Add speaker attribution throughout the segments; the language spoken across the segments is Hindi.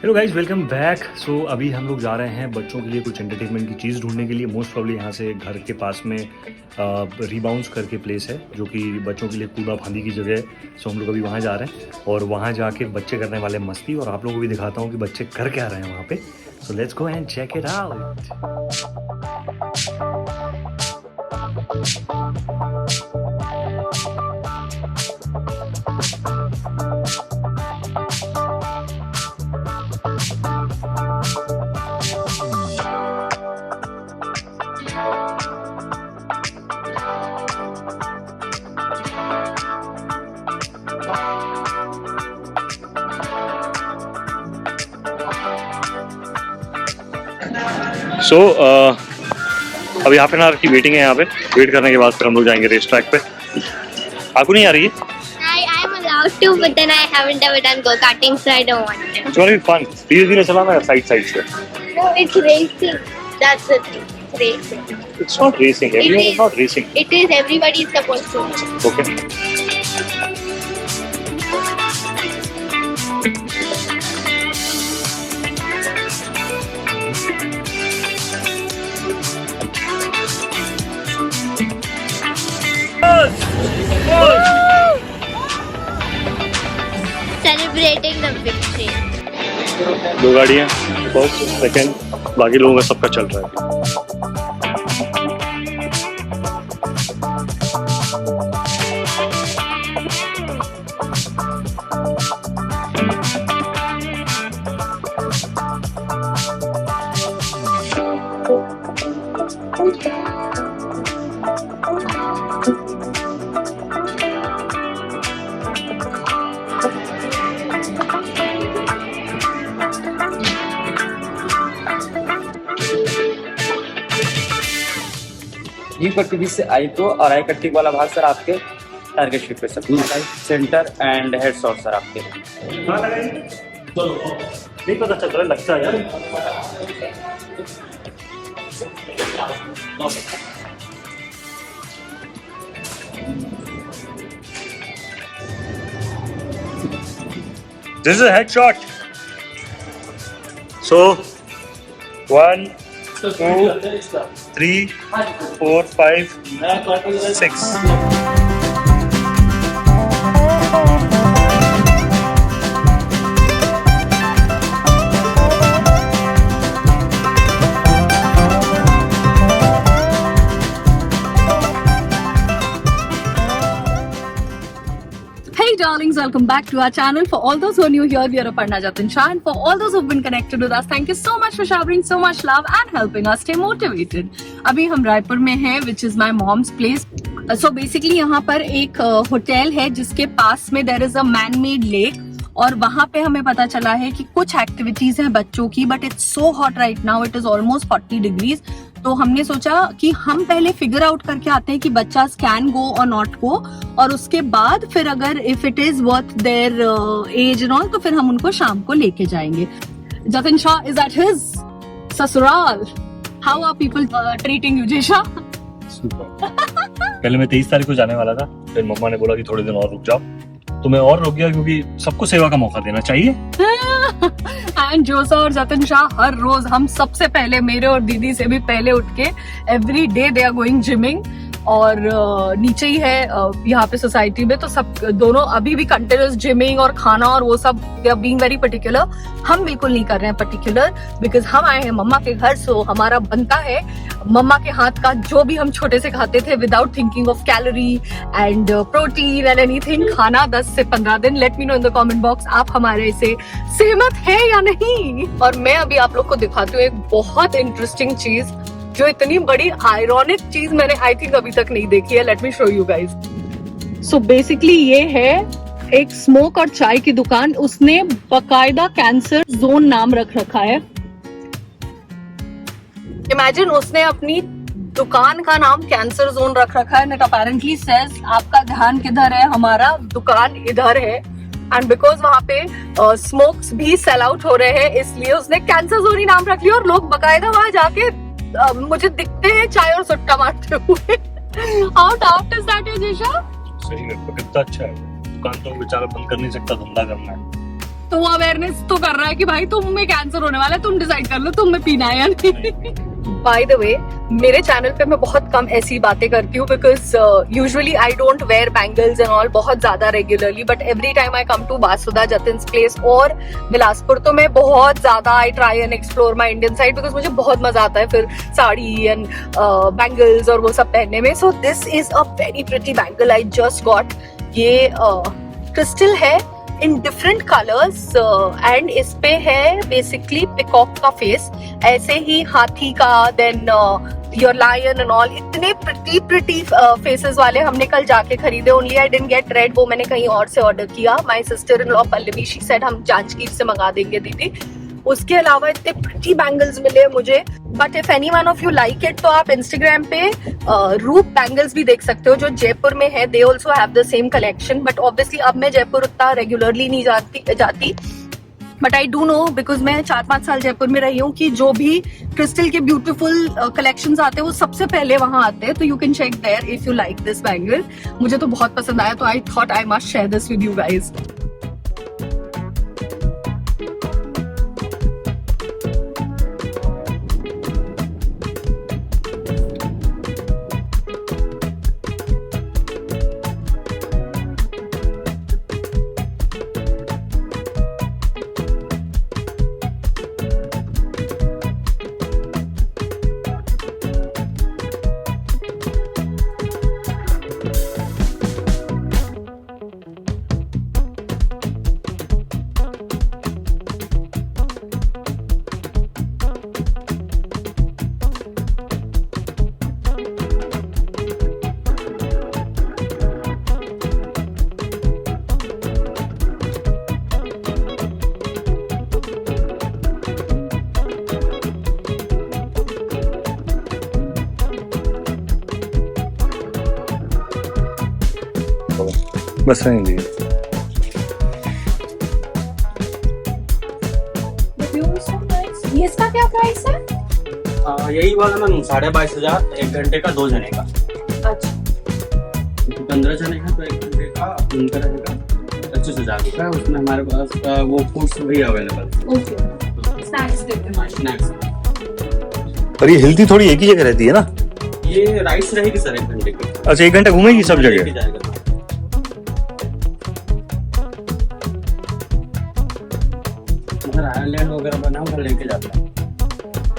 Speaker 1: Hello guys, welcome back. So अभी हम लोग जा रहे हैं बच्चों के लिए कुछ एंटरटेनमेंट की चीज़ ढूंढने के लिए। मोस्ट प्रॉब्ली यहाँ से घर के पास में रिबाउंड्स करके प्लेस है जो कि बच्चों के लिए कूदा फांदी की जगह है। सो हम लोग अभी वहाँ जा रहे हैं और वहाँ जाके बच्चे करने वाले मस्ती, और आप लोगों को भी दिखाता हूँ कि बच्चे कर क्या रहे हैं वहाँ पे। So let's go and check it out. So अब यहाँ पे ना की वेटिंग है। यहाँ पे वेट करने के बाद फिर हम लोग जाएंगे रेस ट्रैक पे। आपको नहीं आ रही है?
Speaker 2: I'm allowed to, but then I haven't ever done go-karting, so I don't want to.
Speaker 1: It's gonna be fun. धीरे-धीरे चलाना साइड से।
Speaker 2: No, it's racing. That's the thing. It's racing.
Speaker 1: It's not racing. Everyone is not racing.
Speaker 2: It is. Everybody is supposed to.
Speaker 1: Okay.
Speaker 2: Celebrating the victory.
Speaker 1: दो गाड़ियाँ, फर्स्ट सेकंड, बाकी लोगों का सबका चल रहा है।
Speaker 3: जी पट्टी से आई तो और आई कट्टी वाला भाग सर आपके टारगेट शीट पे sir centre and head shot sir आपके।
Speaker 1: नहीं पता चल रहा है, लगता है यार। This is a headshot. So 1, 2, 3, 4, 5, 6.
Speaker 4: Hey darlings, welcome back to our channel. For all those who are new here, we are Aparna Jatin Shah, and for all those who've been connected with us, thank you so much for showering so much love and helping us stay motivated. अभी हम रायपुर में हैं, which is my mom's place. So basically यहाँ पर एक होटल है जिसके पास में there is a man-made lake, और वहाँ पे हमें पता चला है कि कुछ एक्टिविटीज हैं बच्चों की, but it's so hot right now, it is almost 40 degrees. तो हमने सोचा कि हम पहले फिगर आउट करके आते हैं कि बच्चा कैन गो और नॉट गो, और उसके बाद फिर अगर if it is worth their age and all तो फिर हम उनको शाम को लेके जाएंगे। Jatin Shah is at his ससुराल। How are people treating you Jesha?
Speaker 1: पहले मैं 23 तारीख को जाने वाला था, फिर मम्मा ने बोला कि थोड़े दिन और रुक जाओ, तो मैं और रुक गया क्योंकि सबको सेवा का मौका देना चाहिए।
Speaker 4: एंड जोसा और जतिन शाह हर रोज हम सबसे पहले, मेरे और दीदी से भी पहले उठ के every day they are going gyming, और नीचे ही है यहाँ पे सोसाइटी में, तो सब दोनों अभी भी कंटिन्यूस जिमिंग और खाना और वो सब they are being very particular. हम बिल्कुल नहीं कर रहे हैं पर्टिकुलर, बिकॉज हम आए हैं मम्मा के घर, सो हमारा बनता है मम्मा के हाथ का जो भी हम छोटे से खाते थे without thinking of calorie and protein and anything, खाना 10 से 15 दिन। Let me know in the comment box आप हमारे से सहमत है या नहीं। और मैं अभी आप लोग को दिखाती हूँ एक बहुत इंटरेस्टिंग चीज, जो इतनी बड़ी आयरॉनिक चीज मैंने आई थिंक अभी तक नहीं देखी है। Let me show you guys. So basically ये है एक स्मोक और चाय की दुकान, उसने बकायदा कैंसर जोन नाम रख रखा है। इमेजिन, उसने अपनी दुकान का नाम कैंसर जोन रख रखा है। इट अपेरेंटली सेज आपका ध्यान किधर है, हमारा दुकान इधर है। एंड बिकॉज वहाँ पे स्मोक्स भी सेल आउट हो रहे हैं, इसलिए उसने कैंसर जोन ही नाम रख लिया, और लोग बकायदा वहाँ जाके मुझे दिखते हैं चाय और सुट्टा मारते हुए। How doubt is that Jesha?
Speaker 1: सही है, कितना अच्छा है। दुकान तो बेचारा बंद कर नहीं सकता, धंधा करना है।
Speaker 4: तो वो अवेयरनेस तो कर रहा है कि भाई तुम्हें कैंसर होने वाला है, तुम डिसाइड कर लो तुम्हें पीना है या नहीं। बाय द वे, मेरे चैनल पे मैं बहुत कम ऐसी बातें करती हूँ because usually I don't wear bangles and all बहुत ज्यादा regularly, but every time I come to Vasuda Jatin's place और बिलासपुर तो मैं बहुत ज्यादा I try and explore my Indian side because मुझे बहुत मजा आता है फिर साड़ी एंड बैंगल्स और वो सब पहनने में। सो this is a very pretty bangle I just got. ये क्रिस्टल है इन डिफरेंट कलर्स एंड इस पे है बेसिकली पिकॉक का फेस, ऐसे ही हाथी का, then your lion and all. इतने प्रिटी फेसेस वाले हमने कल जाके खरीदे। Only I didn't get red, वो मैंने कहीं और से ऑर्डर किया। My sister in law Pallavi she said हम जांजगीर से मंगा देंगे दीदी। उसके अलावा इतने प्रिटी बैंगल्स मिले मुझे, but if any one of you like it तो आप इंस्टाग्राम पे रूप बैंगल्स भी देख सकते हो जो जयपुर में है। They also have the same collection, but obviously अब मैं जयपुर उतना रेगुलरली नहीं जाती but I do know because मैं 4-5 साल जयपुर में रही हूँ कि जो भी क्रिस्टल के ब्यूटीफुल कलेक्शंस आते हैं वो सबसे पहले वहां आते हैं। तो you can check there if you like this bangle. मुझे तो बहुत पसंद आया, तो I thought I must share this with you guys.
Speaker 1: बस रहेंगे।
Speaker 4: ये इसका क्या प्राइस है?
Speaker 3: यही वाला मैम 22,500, 1 घंटे का 2 जने का।
Speaker 4: अच्छा,
Speaker 3: 15 जने का तो 1 घंटे का उनका रहेगा 25,000 रुपये। उसमें हमारे पास वो फूड्स भी अवेलेबल।
Speaker 4: ओके, स्नैक्स देते हैं।
Speaker 3: स्नैक्स।
Speaker 1: पर ये हेल्थी थोड़ी एक ही जगह रहती है ना?
Speaker 3: ये राइस रहेगी सर 1 घंटे की।
Speaker 1: अच्छा, 1 घंटा घूमेगी सब जगह?
Speaker 3: आइलैंड वगैरह बना हुआ लेके जाता है।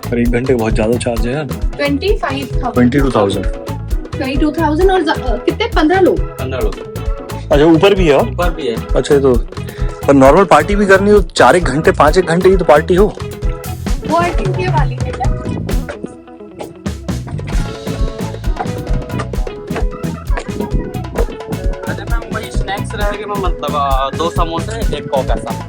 Speaker 1: पर 1 घंटे बहुत ज्यादा चार्ज है यार।
Speaker 4: 22,000 और कितने? 15 लोग।
Speaker 3: 15 लोग।
Speaker 1: अच्छा, ऊपर भी है?
Speaker 3: ऊपर भी है।
Speaker 1: अच्छा, तो पर नॉर्मल पार्टी भी करनी हो 4-1 घंटे 5-1 घंटे की तो पार्टी हो।
Speaker 4: वो आई थिंक ये वाली है क्या?
Speaker 3: अच्छा मैम, वही स्नैक्स रहेगी मैम, मतलब 2 समोसे 1 कोक ऐसा।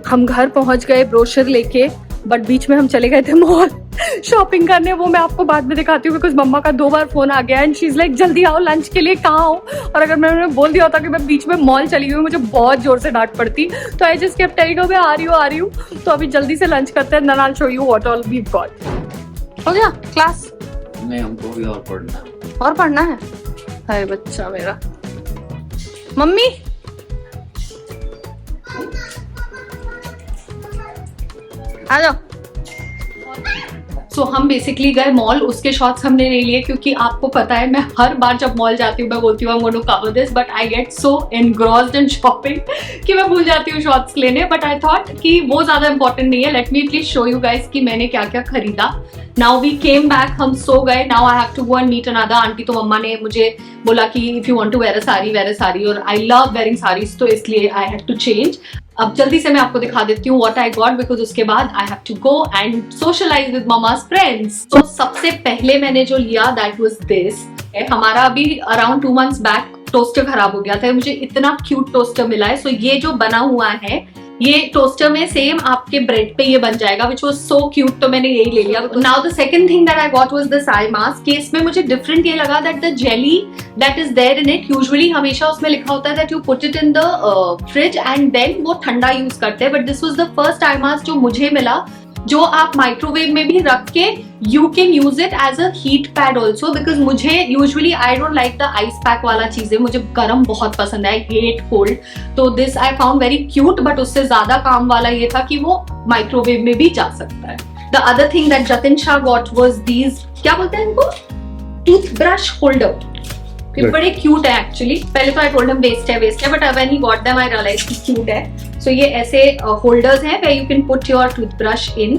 Speaker 4: हम घर पहुंच गए ब्रोशर लेके, बट बीच में हम चले गए थे मॉल शॉपिंग करने। वो मैं आपको बाद में दिखाती हूँ बिकॉज मम्मा का 2 बार फोन आ गया एंड शी इज लाइक जल्दी आओ लंच के लिए, कहाँ हो? और अगर मैंने बोल दिया होता कि मैं बीच में मॉल चली गई, मुझे बहुत जोर से डांट पड़ती। तो आई जस्ट केप्ट टेलिंग मैं आ रही हूँ। तो अभी जल्दी से लंच करते हैं, then I will show you what all we got. हो गया क्लास?
Speaker 3: नहीं, हमको भी और पढ़ना है।
Speaker 4: और पढ़ना है? हाय बच्चा मेरा। मम्मी आ जाओ। सो हम बेसिकली गए मॉल, उसके शॉट्स हमने नहीं लिए क्योंकि आपको पता है मैं हर बार जब मॉल जाती हूँ मैं बोलती हूँ I want to cover this, but I get so engrossed in shopping कि मैं भूल जाती हूँ शॉट्स लेने। बट आई थॉट कि वो ज्यादा इंपॉर्टेंट नहीं है। Let me please show you guys कि मैंने क्या क्या खरीदा। नाउ वी केम बैक, हम सो गए। Now I have to go and meet another aunty. तो मम्मा ने मुझे बोला कि if you want to wear a sari, और आई लव वेयरिंग साड़ीज, तो इसलिए आई हैड टू चेंज। अब जल्दी से मैं आपको दिखा देती हूँ व्हाट आई गॉट, बिकॉज उसके बाद I have to go and socialise with mama's friends. तो सबसे पहले मैंने जो लिया दैट वाज दिस। हमारा अभी अराउंड 2 months बैक टोस्टर खराब हो गया था, मुझे इतना क्यूट टोस्टर मिला है। सो ये जो बना हुआ है, ये टोस्टर में सेम आपके ब्रेड पे ये बन जाएगा, विच वाज सो क्यूट। तो मैंने यही ले लिया। Now the second thing that I got was this eye mask. कि इसमें मुझे डिफरेंट ये लगा that the jelly that is there in it, usually हमेशा उसमें लिखा होता है that you put it in the fridge and then वो ठंडा यूज करते हैं, but this was the first eye mask जो मुझे मिला जो आप माइक्रोवेव में भी रख के you can use it as a heat pad also, because मुझे usually I don't like the ice pack वाला चीजें, मुझे गर्म बहुत पसंद है, आई हेट कोल्ड। तो this I found very cute, but उससे ज्यादा काम वाला ये था कि वो माइक्रोवेव में भी जा सकता है। The other thing that Jatin Shah got was these, क्या बोलते हैं इनको, टूथब्रश होल्डर। बड़े क्यूट है एक्चुअली। पहले तो आई टोल्ड हिम वेस्ट है, but when he got them I realise कि क्यूट है। सो ये ऐसे होल्डर्स हैं where you can put your toothbrush in.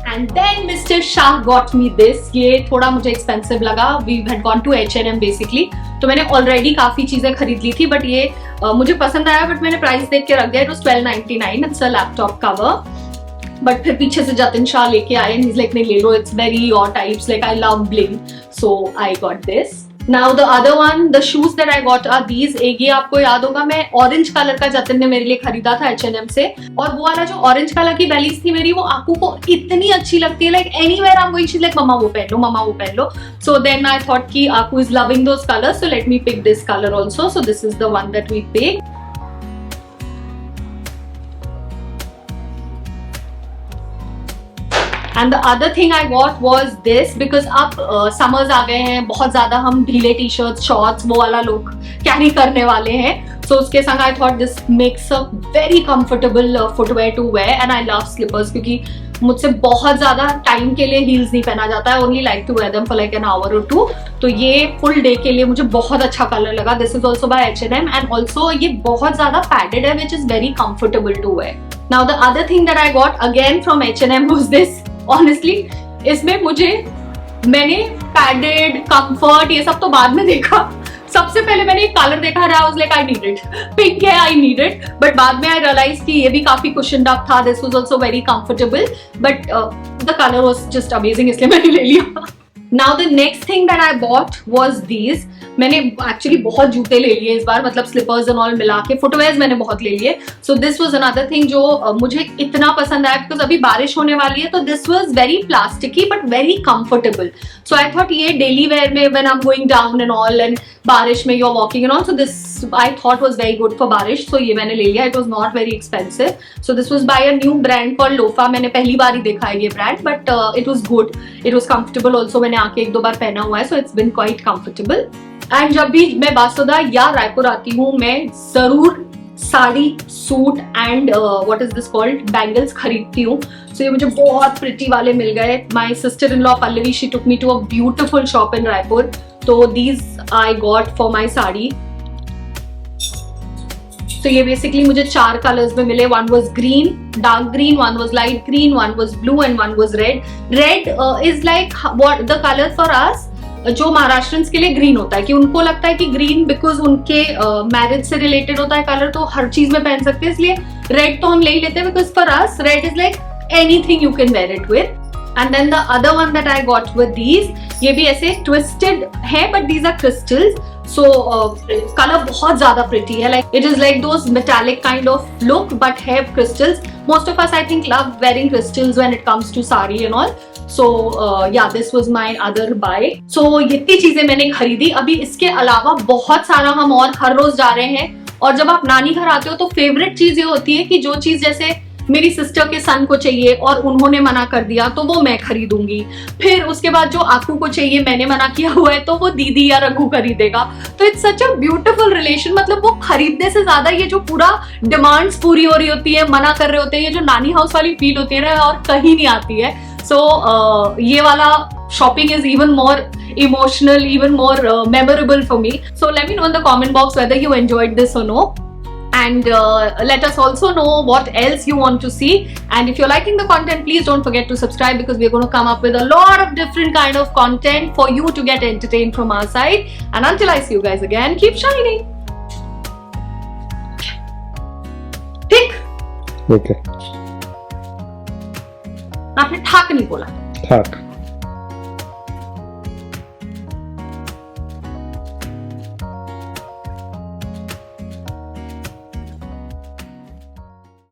Speaker 4: And then mister Shah got me this. ये थोड़ा मुझे एक्सपेंसिव लगा, we had gone to H&M basically, तो मैंने ऑलरेडी काफी चीजें खरीद ली थी, बट ये मुझे पसंद आया, बट मैंने प्राइस देख के रख दिया। It was $12.99, it's a laptop cover. But फिर पीछे से जतिन शाह लेके आए एंड ही इज लाइक नहीं ले लो, it's very your types, like I love bling, so I got this. Now the other one, the shoes that I got are these. एक ये आपको याद होगा, मैं ऑरेंज कलर का जतिन ने मेरे लिए खरीदा था H&M से, और वो वाला जो ऑरेंज कलर की बेलीज थी मेरी, वो आकू को इतनी अच्छी लगती है, like anywhere I am going she is like mamma वो पहन लो, मम्मा वो पहन लो। सो देन आई थॉट कि Aaku is loving those colours, so let me pick this colour also. So this is the one that we pick. And the other thing I got was this, because अब समर्स आ गए हैं, बहुत ज्यादा हम ढीले टी शर्ट शॉर्ट्स वो वाला लुक कैरी करने वाले हैं। सो उसके संग I thought this makes a very comfortable footwear to wear, and I love slippers, क्योंकि मुझसे बहुत ज्यादा टाइम के लिए हील्स नहीं पहना जाता है, only like to wear them for like an hour और टू। तो ये फुल डे के लिए मुझे बहुत अच्छा कलर लगा। This is also by H&M, and also ये बहुत ज्यादा पैडेड है, which is very comfortable to wear. Now the other thing that I got again from H&M was this. Honestly इसमें मैंने पैडेड कंफर्ट ये सब तो बाद में देखा, सबसे पहले मैंने एक कलर देखा, I was like I need it, pink है, आई नीड इट, बट बाद में आई रियलाइज कि ये भी काफी कुशन्ड अप था। This was also very comfortable, but the colour was just amazing, इसलिए मैंने ले लिया। Now the next thing that I bought was these. मैंने एक्चुअली बहुत जूते ले लिए इस बार, मतलब स्लीपर्स एंड ऑल मिला के, फुटवेयर्स मैंने बहुत ले लिए। सो दिस वाज अनदर थिंग जो मुझे इतना पसंद आया, बिकॉज अभी बारिश होने वाली है, तो this was very plasticky but very comfortable. So I thought ये डेली वेयर में when I am going down and all, and बारिश में you are walking and all, so this I thought was very good for बारिश, सो ये मैंने ले लिया। It was not very expensive. So this was by a new brand called Lofa. मैंने पहली बार ही देखा है ये brand, but it was good, it was comfortable also. मैंने आके 1-2 बार पहना हुआ है, so it's been quite comfortable. And जब भी मैं बासुदा या रायपुर आती हूँ, मैं जरूर sari, suit and what is this called, bangles खरीदती हूँ। सो ये मुझे बहुत प्रिटी वाले मिल गए। My sister in law Pallavi, she took me to a beautiful shop in Raipur, तो these I got for my sari. तो ये बेसिकली मुझे 4 कलर्स में मिले। One was green, dark green, one was light green, one was blue and one was red. Red is like what the colour for us, जो महाराष्ट्रियंस के लिए ग्रीन होता है, कि उनको लगता है कि ग्रीन बिकॉज उनके मैरिज से रिलेटेड होता है कलर, तो हर चीज में पहन सकते हैं, इसलिए रेड तो हम ले ही लेते हैं, because for us red is like anything you can wear it with. And then the other one that I got with these, ये भी ऐसे ट्विस्टेड है, but these are crystals. So colour बहुत ज्यादा प्रिटी है, like it is like those metallic kind of look but have crystals. Most of us I think love wearing crystals when it comes to sari and all. So yeah, this was my other buy. So इतनी चीजें मैंने खरीदी। अभी इसके अलावा बहुत सारा हम और हर रोज जा रहे हैं, और जब आप नानी घर आते हो तो फेवरेट चीज ये होती है कि जो चीज जैसे मेरी सिस्टर के सन को चाहिए और उन्होंने मना कर दिया तो वो मैं खरीदूंगी, फिर उसके बाद जो आकू को चाहिए मैंने मना किया हुआ है तो वो दीदी या रघु खरीदेगा। तो it's such a beautiful relation. मतलब वो खरीदने से ज्यादा ये जो पूरा डिमांड्स पूरी हो रही होती है, मना कर रहे होते हैं, ये जो नानी हाउस वाली फील होती है ना, और कहीं नहीं आती है। So ये वाला shopping is even more emotional, even more memorable for me. So let me know in the comment box whether you enjoyed this or no. And let us also know what else you want to see. And if you're liking the content, please don't forget to subscribe, because we're going to come up with a lot of different kind of content for you to get entertained from our side. And until I see you guys again, keep shining. Pick.
Speaker 5: Okay.
Speaker 4: आपने ठाक नहीं बोला।
Speaker 5: ठाक।